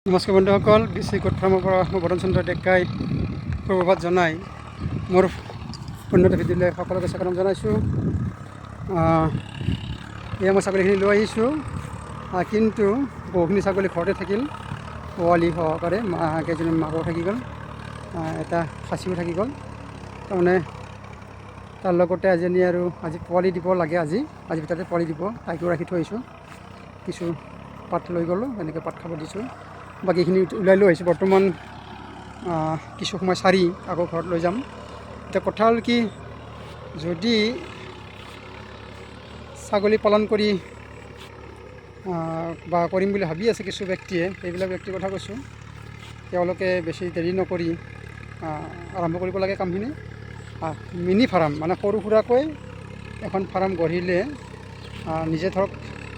নমস্কাৰ বন্ধুসকল, বিচি গোট ফাৰ্মৰ পৰা মই বদন চন্দ্ৰ ডেকাই সুপ্ৰভাত জনাই মোৰ উন্নত ভিডিঅ'লৈ সকলোকে স্বাগতম জনাইছোঁ। এয়া মই ছাগলীখিনি লৈ আহিছোঁ, কিন্তু বহুখিনি ছাগলী ঘৰতে থাকিল, পোৱালি সহকাৰে কেইজনী মাকো থাকি গ'ল, এটা খাচীও থাকি গ'ল। তাৰমানে তাৰ লগতে আজি পোৱালি দিব লাগে, আজি ভিতৰতে পোৱালি দিব, তাইকো ৰাখি থৈ আহিছোঁ। কিছু পাত লৈ গ'লোঁ, এনেকৈ পাত খাব দিছোঁ। বাকীখিনি ওলাই লৈ আহিছোঁ। বৰ্তমান কিছু সময় চাৰি আকৌ ঘৰত লৈ যাম। এতিয়া কথা হ'ল কি, যদি ছাগলী পালন কৰি বা কৰিম বুলি ভাবি আছে কিছু ব্যক্তিয়ে, সেইবিলাক ব্যক্তিৰ কথা কৈছোঁ। তেওঁলোকে বেছি দেৰি নকৰি আৰম্ভ কৰিব লাগে কামখিনি। মিনি ফাৰ্ম মানে সৰু সুৰাকৈ এখন ফাৰ্ম গঢ়িলে নিজে ধৰক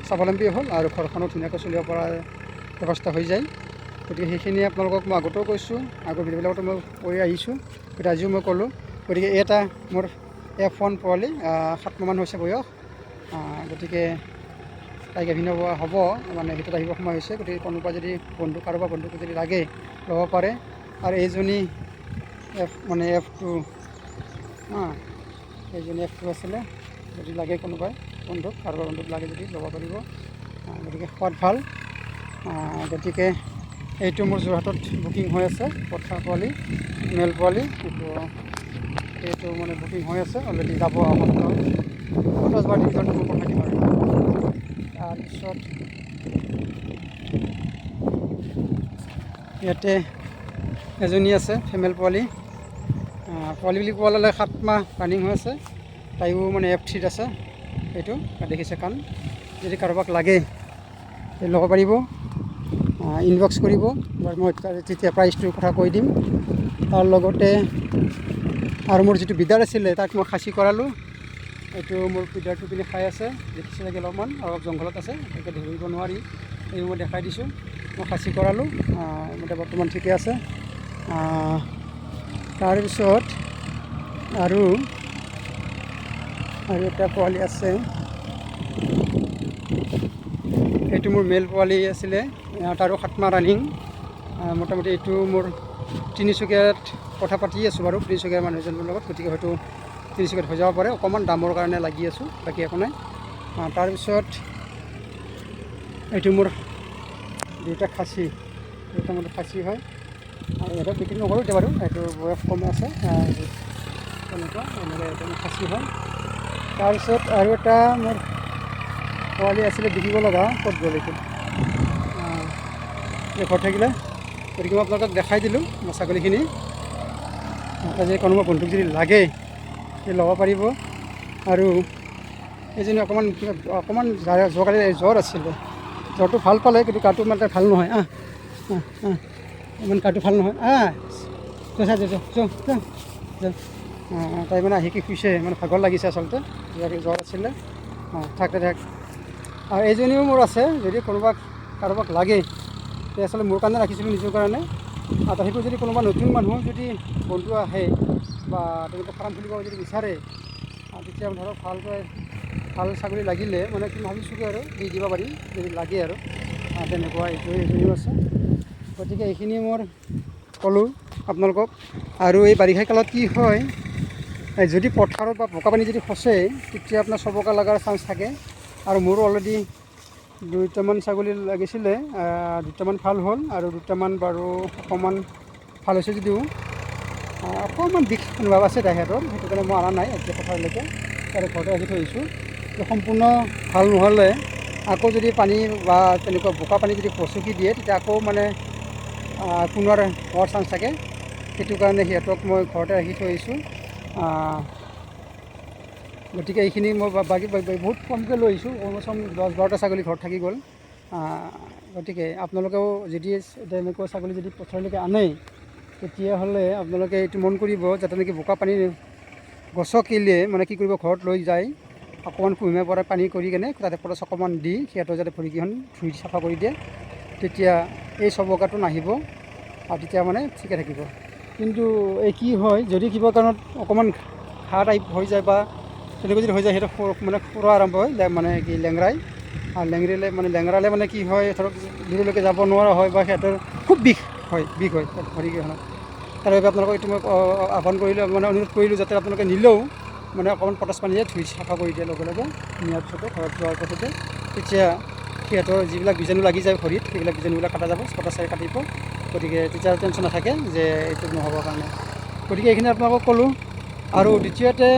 স্বাৱলম্বী হ'ল আৰু ঘৰখনো ধুনীয়াকৈ চলিব পৰা ব্যৱস্থা হৈ যায়। গতিকে সেইখিনি আপোনালোকক মই আগতেও কৈছোঁ, আগৰ ভিডিঅ'বিলাকতো মই কৈ আহিছোঁ, গতিকে আজিও মই ক'লোঁ। গতিকে এটা মোৰ F1 পোৱালি, 7 মাহমান হৈছে বয়স। গতিকে তাইক এভিন হ'ব, মানে ভিতৰত আহিব সময় হৈছে। গতিকে কোনোবা যদি কাৰোবাৰ বন্ধুক যদি লাগে ল'ব পাৰে। আৰু এইজনী F2, এইজনী F2 আছিলে, যদি লাগে কোনোবাই কাৰোবাৰ বন্ধুক লাগে যদি ল'ব পাৰিব। গতিকে সোৱাদ ভাল। গতিকে এইটো মোৰ যোৰহাটত বুকিং হৈ আছে, পঠা পোৱালি, মেল পোৱালি। এইটো মানে বুকিং হৈ আছে, অলৰেডি যাব সপ্তাহ 10-12 দিন ভিতৰত মই পঠাই দিম। আৰু তাৰপিছত ইয়াতে এজনী আছে ফিমেল পোৱালি। পোৱালি বুলি কোৱা ল'লে 7 মাহ ৰানিং হৈ আছে। তাইও মানে F3 আছে। এইটো দেখিছে কাণ। যদি কাৰোবাক লাগে ল'ব পাৰিব, ইনবক্স কৰিব, মই তেতিয়া প্ৰাইচটোৰ কথা কৈ দিম। তাৰ লগতে আৰু মোৰ যিটো বিডাৰ আছিলে তাক মই খাচী কৰালোঁ। এইটো মোৰ বিডাৰটো পিনে খাই আছে, দেখিছে চাগে অলপ জংঘলত আছে, গতিকে ধৰিব নোৱাৰি। এইবোৰ মই দেখাই দিছোঁ। মই খাচী কৰালোঁ, বৰ্তমান ঠিকে আছে। তাৰপিছত আৰু এটা পোৱালি আছে, এইটো মোৰ মেল পোৱালি আছিলে, তাৰো 7 মাহ ৰানিং। মোটামুটি এইটো মোৰ তিনিচুকীয়াত কথা পাতি আছোঁ বাৰু, তিনিচুকীয়াৰ মানুহজনৰ লগত। গতিকে হয়তো তিনিচুকীয়াত হৈ যাব পাৰে, অকণমান দামৰ কাৰণে লাগি আছোঁ, বাকী একো নাই। তাৰপিছত এইটো মোৰ দুটা খাচী, দুটা মোৰ খাচী হয়। এইটো বিক্ৰী নকৰোঁ এতিয়া বাৰু, এইটো বয়স কম আছে, তেনেকুৱা এনেকৈ এইটো মোৰ খাচী হয়। তাৰপিছত আৰু এটা মোৰ পোৱালি আছিলে বিকিব লগা, ক'ত গ'ল এইটো, ঘৰত থাকিলে। গতিকে মই আপোনালোকক দেখাই দিলোঁ মই ছাগলীখিনি। যদি কোনোবা বন্ধুক যদি লাগে ল'ব পাৰিব। আৰু এইজনী অকণমান যোৱাকালি জ্বৰ আছিলে, জ্বৰটো ভাল পালে, কিন্তু গাটো মানে ভাল নহয়। ইমান গাটো ভাল নহয়। তাই মানে আহি শুইছে, মানে ভাগৰ লাগিছে আচলতে, জ্বৰ আছিলে। থাক। আৰু এইজনীও মোৰ আছে, যদি কাৰোবাক লাগে, আচলতে মোৰ কাৰণে ৰাখিছিলোঁ, নিজৰ কাৰণে। তথাপিও যদি কোনোবা নতুন মানুহ যদি বন্ধু আহে বা তেনেকৈ ফাৰ্ম খুলিব যদি বিচাৰে, তেতিয়া ধৰক ভাল ছাগলী লাগিলে মানে কি ভাবিছোঁ আৰু দি দিব পাৰিম, যদি লাগে আৰু তেনেকুৱা। এইজনীও আছে। গতিকে এইখিনি মোৰ ক'লোঁ আপোনালোকক। আৰু এই বাৰিষা কালত কি হয়, যদি পথাৰত বা বোকা পানী যদি খচে, তেতিয়া আপোনাৰ চবকা লগাৰ চান্স থাকে। আৰু মোৰো অলৰেডি 2টামান ছাগলী লাগিছিলে, 2টামান ভাল হ'ল, আৰু 2টামান বাৰু অকণমান ভাল হৈছে যদিও অকণমান বিষ অনুভৱ আছে তেখেতৰ, সেইটো কাৰণে মই অনা নাই এতিয়া পথাৰলৈকে, আৰু ঘৰতে ৰাখি থৈ আহিছোঁ। সম্পূৰ্ণ ভাল নহ'লে আকৌ যদি পানী বা তেনেকুৱা বোকা পানী যদি পচকি দিয়ে, তেতিয়া আকৌ মানে পুনৰ হোৱাৰ চান্স থাকে। সেইটো কাৰণে সিহঁতক মই ঘৰতে ৰাখি থৈ আহিছোঁ। গতিকে এইখিনি মই বাকী বহুত কমকৈ লৈ আহিছোঁ, কমচে কম 10-12টা ছাগলী ঘৰত থাকি গ'ল। গতিকে আপোনালোকেও যদি তেনেকুৱা ছাগলী যদি পথাৰলৈকে আনে, তেতিয়াহ'লে আপোনালোকে এইটো মন কৰিব, যাতে নেকি বোকা পানী গছকিলে মানে কি কৰিব, ঘৰত লৈ যায় অকণমান কুহুমীয়া পৰা পানী কৰি কেনে তাতে পটাচ অকণমান দি সিহঁতৰ যাতে ভৰিকেইখন ধুই চাফা কৰি দিয়ে, তেতিয়া এই চবকাটো নাহিব, আৰু তেতিয়া মানে ঠিকে থাকিব। কিন্তু এই কি হয়, যদি কিবা কাৰণত অকণমান ঘাঁ টাইপ হৈ যায় বা তেনেকৈ যদি হৈ যায়, সিহঁতৰ মানে খুৰা আৰম্ভ হয়, মানে কি লেংৰাই, আৰু লেঙেৰালে মানে কি হয় ধৰক দূৰলৈকে যাব নোৱাৰা হয় বা সিহঁতৰ খুব বিষ হয় ভৰিকেইখনত। তাৰ বাবে আপোনালোকক এইটো মই আহ্বান কৰিলোঁ, মানে অনুৰোধ কৰিলোঁ যাতে আপোনালোকে নিলেও মানে অকণমান পটাছ পানীৰে ধুই চাফা কৰি দিয়ে লগে লগে নিয়াৰ পিছতে ঘৰত যোৱাৰ পাছতে। তেতিয়া সিহঁতৰ যিবিলাক বীজাণু লাগি যায় ভৰিত সেইবিলাক বীজাণুবিলাক কাটা যাব, পটাছেৰে কাটিব। গতিকে তেতিয়া টেনশ্যন নাথাকে যে এইটো নহ'বৰ কাৰণে। গতিকে এইখিনি আপোনালোকক ক'লোঁ। আৰু দ্বিতীয়তে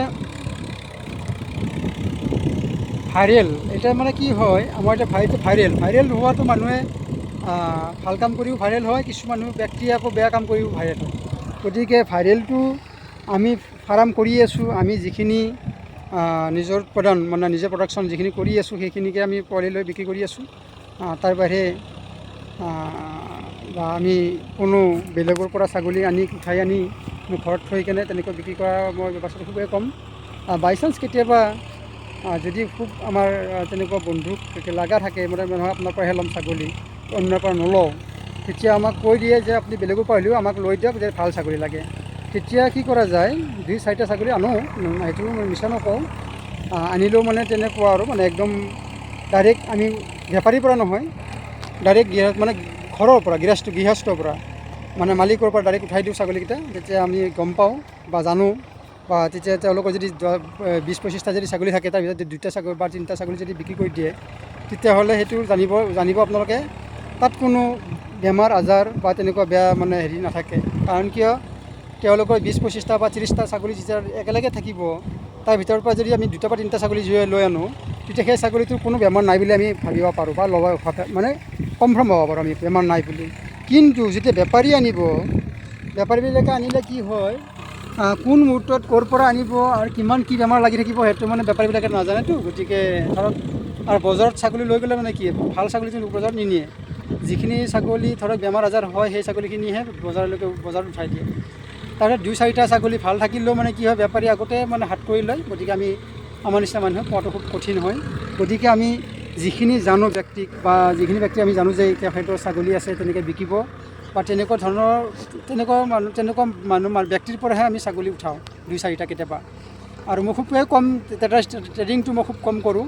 ভাইৰেল, এতিয়া মানে কি হয় আমাৰ এতিয়া ভাইৰেল হোৱাটো মানুহে ভাল কাম কৰিও ভাইৰেল হয়, কিছুমান ব্যক্তিয়ে আকৌ বেয়া কাম কৰিও ভাইৰেল হয়। গতিকে ভাইৰেলটো আমি ফাৰ্ম কৰি আছোঁ, আমি যিখিনি নিজৰ নিজে প্ৰডাকশ্যন যিখিনি কৰি আছোঁ সেইখিনিকে আমি পোৱালি লৈ বিক্ৰী কৰি আছোঁ। তাৰ বাহিৰে বা আমি কোনো বেলেগৰ পৰা ছাগলী উঠাই আনি ঘৰত থৈ কেনে তেনেকৈ বিক্ৰী কৰা মই ব্যৱস্থাটো খুবেই কম। বাই চান্স কেতিয়াবা যদি খুব আমাৰ তেনেকুৱা বন্ধুক লগা থাকে, মানে নহয় আপোনাৰ পৰাহে ল'ম ছাগলী, অন্যৰ পৰা নলওঁ, তেতিয়া আমাক কৈ দিয়ে যে আপুনি বেলেগৰ পৰা হ'লেও আমাক লৈ দিয়ক, যে ভাল ছাগলী লাগে। তেতিয়া কি কৰা যায়, 2-4টা ছাগলী আনো, সেইটো মই মিছা নকওঁ, আনিলেও মানে তেনেকুৱা আৰু মানে একদম ডাইৰেক্ট আমি বেপাৰীৰ পৰা নহয়, ডাইৰেক্ট মানে ঘৰৰ পৰা গৃহস্থৰ পৰা মানে মালিকৰ পৰা ডাইৰেক্ট উঠাই দিওঁ ছাগলীকেইটা। তেতিয়া আমি গম পাওঁ বা জানো, বা তেতিয়া তেওঁলোকৰ যদি 20-25টা যদি ছাগলী থাকে তাৰ ভিতৰত 2টা ছাগলী বা 3টা ছাগলী যদি বিক্ৰী কৰি দিয়ে, তেতিয়াহ'লে সেইটো জানিব আপোনালোকে তাত কোনো বেমাৰ আজাৰ বা তেনেকুৱা বেয়া মানে হেৰি নাথাকে। কাৰণ কিয়, তেওঁলোকৰ 20-25টা বা 30টা ছাগলী যেতিয়া একেলগে থাকিব, তাৰ ভিতৰৰ পৰা যদি আমি 2টা বা 3টা ছাগলী লৈ আনো, তেতিয়া সেই ছাগলীটোৰ কোনো বেমাৰ নাই বুলি আমি ভাবিব পাৰোঁ বা মানে কনফাৰ্ম হ'ব পাৰোঁ আমি বেমাৰ নাই বুলি। কিন্তু যেতিয়া বেপাৰী আনিব, বেপাৰীবিলাকে আনিলে কি হয়, কোন মুহূৰ্তত ক'ৰ পৰা আনিব আৰু কিমান কি বেমাৰ লাগি থাকিব সেইটো মানে বেপাৰীবিলাকে নাজানেতো। গতিকে ধৰক আৰু বজাৰত ছাগলী লৈ গ'লে মানে কি, ভাল ছাগলীটো বজাৰত নিনিয়ে, যিখিনি ছাগলী ধৰক বেমাৰ আজাৰ হয় সেই ছাগলীখিনিহে বজাৰত উঠাই দিয়ে। তাৰপিছত 2-4টা ছাগলী ভাল থাকিলেও মানে কি হয়, বেপাৰী আগতে মানে হাত কৰি লয়। গতিকে আমাৰ নিচিনা মানুহে পোৱাটো খুব কঠিন হয়। গতিকে আমি যিখিনি জানো ব্যক্তিক, বা যিখিনি ব্যক্তি আমি জানো যে তেখেতৰ ছাগলী আছে তেনেকৈ বিকিব, বা তেনেকুৱা মানুহ ব্যক্তিৰ পৰাহে আমি ছাগলী উঠাওঁ 2-4টা কেতিয়াবা। আৰু মই খুবেই কম ট্ৰেডিংটো মই খুব কম কৰোঁ,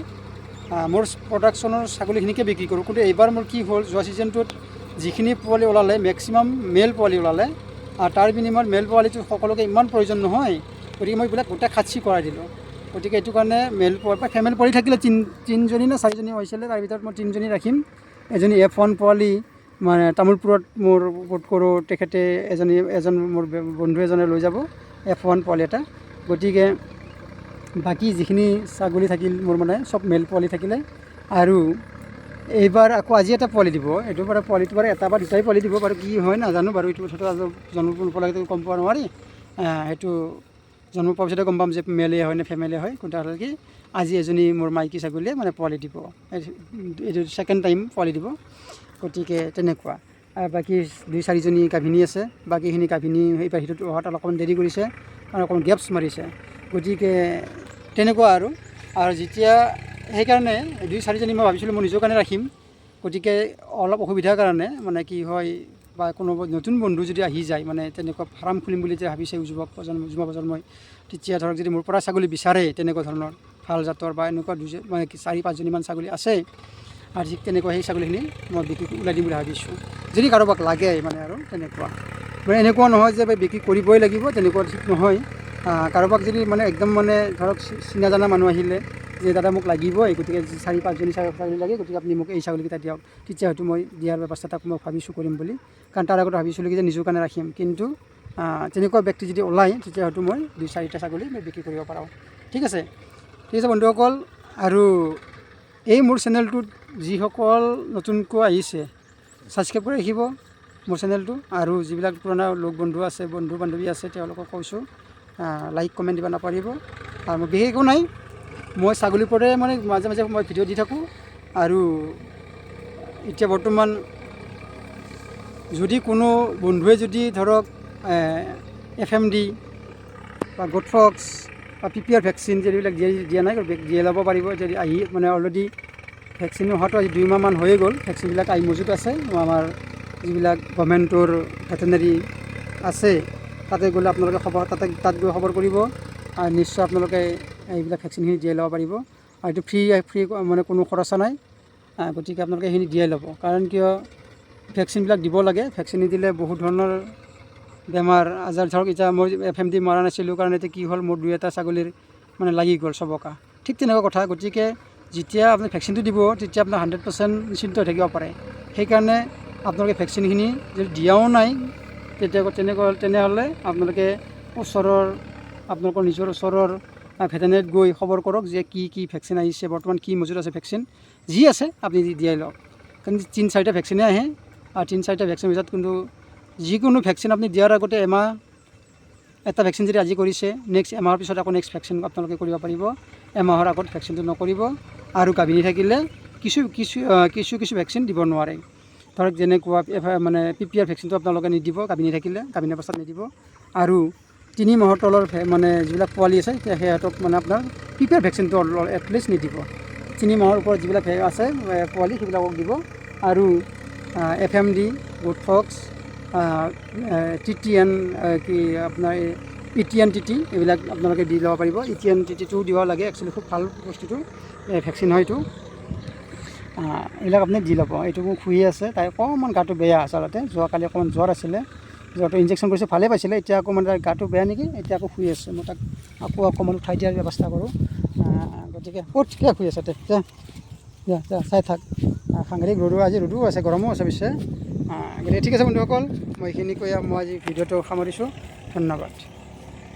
মোৰ প্ৰডাকশ্যনৰ ছাগলীখিনিকে বিক্ৰী কৰোঁ। কিন্তু এইবাৰ মোৰ কি হ'ল, যোৱা ছিজনটোত যিখিনি পোৱালি ওলালে মেক্সিমাম মেল পোৱালি ওলালে, আৰু তাৰ বিনিময়ত মেল পোৱালিটো সকলোকে ইমান প্ৰয়োজন নহয়, গতিকে মই এইবিলাক গোটেই খাচী কৰাই দিলোঁ। গতিকে এইটো কাৰণে মেল পোৱালি বা ফেমেল পোৱালি থাকিলে 3জনী নে 4জনী হৈছিলে, তাৰ ভিতৰত মই 3জনী ৰাখিম। এজনী F1 পোৱালি মানে তামোলপুৰত মোৰ ওপৰত কৰোঁ, তেখেতে এজন মোৰ বন্ধু এজনে লৈ যাব F1 পোৱালি এটা। গতিকে বাকী যিখিনি ছাগলী থাকিল মোৰ মানে চব মেল পোৱালি থাকিলে। আৰু এইবাৰ আকৌ আজি এটা পোৱালি দিব, এইটো বাৰু পোৱালিটো বাৰু 1 বা 2টাই পোৱালি দিব বাৰু, কি হয় নাজানো বাৰু, এইটো কথাটো আজি জন্ম নোপোৱালৈকে গম পোৱা নোৱাৰি। সেইটো জন্ম পোৱাৰ পিছতে গম পাম যে মেলেই হয় নে ফেমেলেই হয়। কিন্তু আৰু কি, আজি এজনী মোৰ মাইকী ছাগলীয়ে মানে পোৱালি দিব, এইটো 2nd টাইম পোৱালি দিব। গতিকে তেনেকুৱা। আৰু বাকী 2-4জনী গাভিনী আছে, বাকীখিনি গাভিনী সেই বাহিৰতো অহাত অকণমান দেৰি কৰিছে আৰু অকণমান গেপছ মাৰিছে। গতিকে তেনেকুৱা আৰু যেতিয়া সেইকাৰণে 2-4জনী মই ভাবিছিলোঁ মই নিজৰ কাৰণে ৰাখিম। গতিকে অলপ অসুবিধাৰ কাৰণে মানে কি হয়, বা কোনো নতুন বন্ধু যদি আহি যায়, মানে তেনেকুৱা ফাৰ্ম খুলিম বুলি যে ভাবিছে যুৱ প্ৰজন্মই, তেতিয়া ধৰক যদি মোৰ পৰা ছাগলী বিচাৰে তেনেকুৱা ধৰণৰ ভাল জাতৰ বা এনেকুৱা মানে 4-5জনীমান ছাগলী আছে, আৰু ঠিক তেনেকুৱা সেই ছাগলীখিনি মই বিক্ৰী ওলাই দিম বুলি ভাবিছোঁ, যদি কাৰোবাক লাগে মানে। আৰু তেনেকুৱা মানে এনেকুৱা নহয় যে বিক্ৰী কৰিবই লাগিব, তেনেকুৱা ঠিক নহয়। কাৰোবাক যদি মানে একদম মানে ধৰক চিনা জানা মানুহ আহিলে যে দাদা মোক লাগিবই, গতিকে 4-5জনী ছাগলী লাগে, গতিকে আপুনি মোক এই ছাগলীকেইটা দিয়ক, তেতিয়া হয়তো মই দিয়াৰ ব্যৱস্থা তাক মই ভাবিছোঁ কৰিম বুলি। কাৰণ তাৰ আগত ভাবিছিলোঁ কি যে নিজৰ কাৰণে ৰাখিম, কিন্তু তেনেকুৱা ব্যক্তি যদি ওলায় তেতিয়া হয়তো মই 2-4টা ছাগলী মই বিক্ৰী কৰিব পাৰোঁ। ঠিক আছে বন্ধুসকল। আৰু এই মোৰ চেনেলটোত যিসকল নতুনকৈ আহিছে, ছাবস্ক্ৰাইব কৰি ৰাখিব মোৰ চেনেলটো। আৰু যিবিলাক পুৰণা বন্ধু বান্ধৱী আছে তেওঁলোকক কৈছোঁ, লাইক কমেণ্ট দিব নাপাহৰিব। আৰু মোৰ বিশেষ একো নাই, মই ছাগলীৰ পৰাই মানে মাজে মাজে মই ভিডিঅ' দি থাকোঁ। আৰু এতিয়া বৰ্তমান যদি কোনো বন্ধুৱে যদি ধৰক FMD বা গটফক্স বা PPR ভেকচিন যিবিলাক দিয়া নাই, দিয়ে ল'ব পাৰিব। যদি আহি মানে অলৰেডি ভেকচিন হোৱাটো আজি 2 মাহমান হৈয়ে গ'ল, ভেকচিনবিলাক আহি মজুত আছে। আমাৰ যিবিলাক গভৰ্ণমেণ্টৰ ভেটেনেৰি আছে তাতে গ'লে আপোনালোকে তাত গৈ খবৰ কৰিব, আৰু নিশ্চয় আপোনালোকে এইবিলাক ভেকচিনখিনি দিয়াই ল'ব পাৰিব। আৰু এইটো ফ্ৰী মানে কোনো খৰচা নাই। গতিকে আপোনালোকে সেইখিনি দিয়াই ল'ব। কাৰণ কিয় ভেকচিনবিলাক দিব লাগে, ভেকচিন নিদিলে বহুত ধৰণৰ বেমাৰ আজাৰ, ধৰক এতিয়া মই FMD মৰা নাছিলোঁ কাৰণ এতিয়া কি হ'ল, মোৰ 2-এটা ছাগলীৰ মানে লাগি গ'ল চবকা, ঠিক তেনেকুৱা কথা। গতিকে যেতিয়া আপুনি ভেকচিনটো দিব তেতিয়া আপোনাৰ 100% নিশ্চিন্ত হৈ থাকিব পাৰে। সেইকাৰণে আপোনালোকে ভেকচিনখিনি যদি দিয়াও নাই তেনেহ'লে আপোনালোকে আপোনালোকৰ নিজৰ ওচৰৰ ভেটেনেৰীত গৈ খবৰ কৰক যে কি ভেকচিন আহিছে, বৰ্তমান কি মজুত আছে ভেকচিন, যি আছে আপুনি দিয়াই লওক। কাৰণ 3-4টা ভেকচিনে আহে, আৰু 3-4টা ভেকচিন ভিতৰত কিন্তু যিকোনো ভেকচিন আপুনি দিয়াৰ আগতে এটা ভেকচিন যদি আজি কৰিছে, নেক্সট এমাহৰ পিছত আকৌ নেক্সট ভেকচিন আপোনালোকে কৰিব পাৰিব। এমাহৰ আগত ভেকচিনটো নকৰিব। আৰু গাভিনী থাকিলে কিছু ভেকচিন দিব নোৱাৰে। ধৰক যেনেকুৱা মানে PPR ভেকচিনটো আপোনালোকে নিদিব গাভিনী থাকিলে, গাভিনী অৱস্থাত নিদিব। আৰু 3 মাহৰ তলৰ মানে যিবিলাক পোৱালি আছে সিহঁতক মানে আপোনাৰ PPR ভেকচিনটো এটলিষ্ট নিদিব। 3 মাহৰ ওপৰত যিবিলাক আছে পোৱালি সেইবিলাকক দিব। আৰু FMD, গুডফক্স, TTN, কি আপোনাৰ ETN TT এইবিলাক আপোনালোকে দি ল'ব পাৰিব। ETN TT2 দিব লাগে, একচুৱেলি খুব ভাল বস্তুটো, ভেকচিন হয় এইটো। এইবিলাক আপুনি দি ল'ব। এইটো মোক শুই আছে, তাই অকণমান গাটো বেয়া আচলতে, যোৱাকালি অকণমান জ্বৰ আছিলে, জ্বৰটো ইনজেকশ্যন কৰিছে ভালে পাইছিলে, এতিয়া আকৌ মানে তাৰ গাটো বেয়া নেকি, এতিয়া আকৌ শুই আছে। মই তাক আকৌ অকণমান উঠাই দিয়াৰ ব্যৱস্থা কৰোঁ। গতিকে কিয় শুই আছে যা চাই থাক। সাংঘাতিক আজি ৰ'দো আছে, গৰমো আছে পিছে। গতিকে ঠিক আছে বন্ধুসকল, মই এইখিনি কৈ মই আজি ভিডিঅ'টো সামৰিছোঁ। ধন্যবাদ।